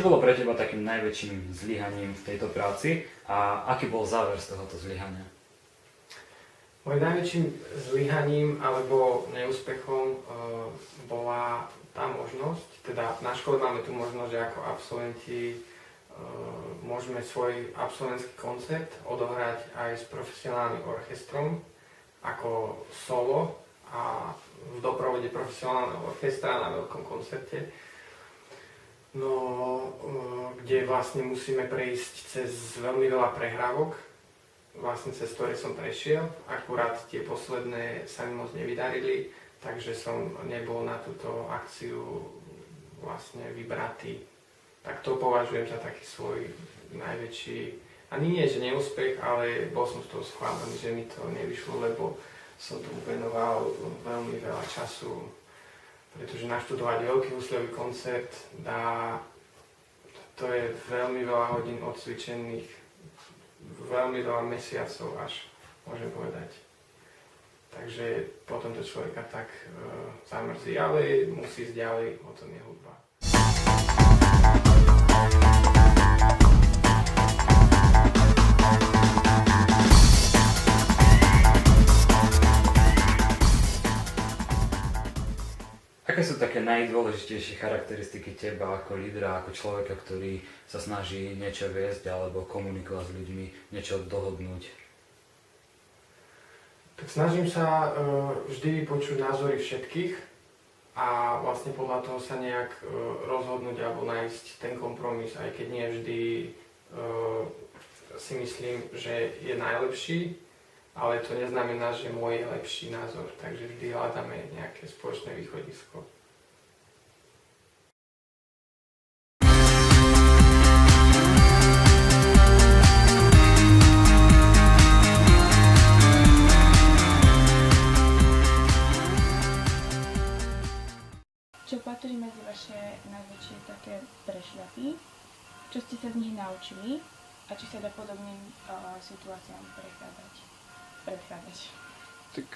bolo pre teba takým najväčším zlyhaním v tejto práci a aký bol záver z tohoto zlyhania? Mojím najväčším zlyhaním alebo neúspechom bola tá možnosť, teda na škole máme tu možnosť, že ako absolventi môžeme svoj absolventský koncert odohrať aj s profesionálnym orchestrom ako solo a v doprovode profesionálneho orchestra na veľkom koncerte. No, kde vlastne musíme prejsť cez veľmi veľa prehrávok, vlastne cez ktoré som prešiel. Akurát tie posledné sa mi moc nevydarili, takže som nebol na túto akciu vlastne vybratý. Tak to považujem za taký svoj najväčší, ani nie že neúspech, ale bol som z toho sklamaný, že mi to nevyšlo, lebo som tomu venoval veľmi veľa času, pretože naštudovať veľký úsľový koncert to je veľmi veľa hodín odcvičených, veľmi veľa mesiacov až, môžem povedať. Takže potom to človeka tak zamrzí, ale musí ísť ďalej, o tom je hudba. Aké sú také najdôležitejšie charakteristiky teba ako lídra, ako človeka, ktorý sa snaží niečo viesť alebo komunikovať s ľuďmi, niečo dohodnúť? Tak snažím sa vždy vypočuť názory všetkých a vlastne podľa toho sa nejak rozhodnúť alebo nájsť ten kompromis, aj keď nie vždy si myslím, že je najlepší, ale to neznamená, že môj je lepší názor, takže vždy hľadáme nejaké spoločné východisko. Čo patrí medzi vaše najväčšie také prešľapy? Čo ste sa z nich naučili? A či sa dá podobným situáciám predchádzať? Tak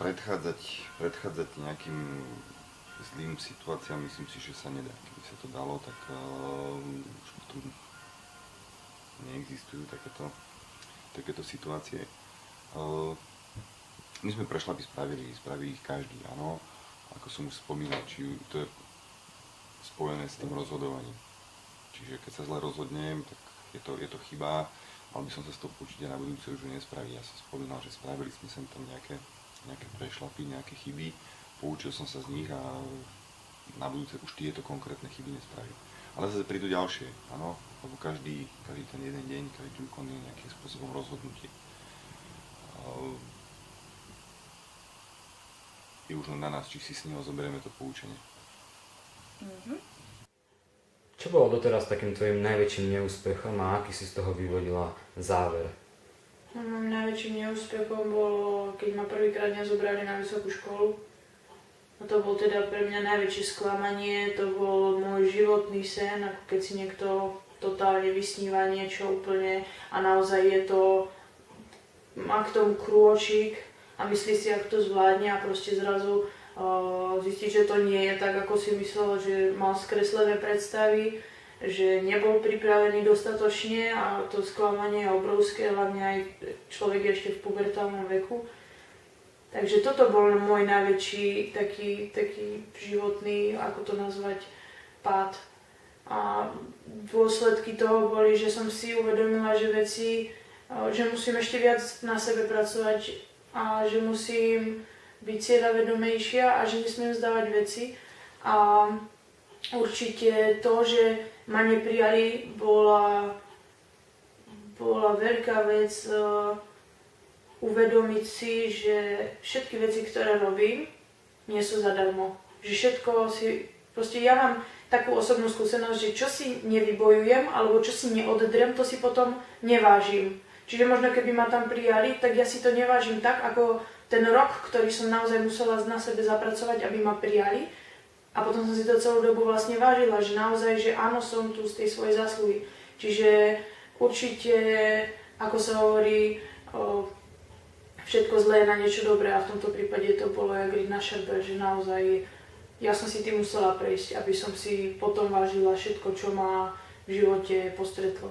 predchádzať nejakým zlým situáciám, myslím si, že sa nedá. Keby sa to dalo, tak už tu neexistujú takéto situácie. My sme prešľapy spravili ich každý, áno. Ako som už spomínal, či to je spojené s tým rozhodovaním. Čiže keď sa zle rozhodnem, tak je to chyba. Mal by som sa z toho poučiť a na budúce už nespraviť. Ja som spomínal, že spravili sme sem tam nejaké prešľapy, nejaké chyby, poučil som sa z nich a na budúce už tieto konkrétne chyby nespravím. Ale zase prídu ďalšie, áno, lebo každý ten jeden deň, každý úkon je nejakým spôsobom rozhodnutie. Je už len na nás, či si s neho zoberieme to poučenie. Čo bolo doteraz takým tvojim najväčším neúspechom a aký si z toho vyvodila záver? Najväčším neúspechom bolo, keď ma prvýkrát nezobrali na vysokú školu. A to bol teda pre mňa najväčšie sklamanie, to bol môj životný sen, ako keď si niekto totálne vysníva niečo úplne a naozaj má k tomu krôčik a myslí si, ako to zvládne a proste zrazu zistiť, že to nie je tak, ako si myslel, že mal skreslené predstavy, že nebol pripravený dostatočne a to sklamanie je obrovské, hlavne aj človek je ešte v pubertálnom veku. Takže toto bol môj najväčší taký životný, ako to nazvať, pád. A dôsledky toho boli, že som si uvedomila, že musím ešte viac na sebe pracovať a že musím byť cieľavedomejšia a že nesmiem vzdávať veci. A určite to, že ma neprijali, bola veľká vec uvedomiť si, že všetky veci, ktoré robím, nie sú zadarmo. Že všetko si... Proste ja mám takú osobnú skúsenosť, že čo si nevybojujem alebo čo si neoddrem, to si potom nevážim. Čiže možno keby ma tam prijali, tak ja si to nevážim tak, ako ten rok, ktorý som naozaj musela na sebe zapracovať, aby ma prijali. A potom som si to celú dobu vlastne vážila, že naozaj, že áno, som tu z tej svojej zásluhy. Čiže určite, ako sa hovorí, všetko zlé je na niečo dobré a v tomto prípade to bolo jak na šerbe, že naozaj ja som si tým musela prejsť, aby som si potom vážila všetko, čo ma v živote postretlo.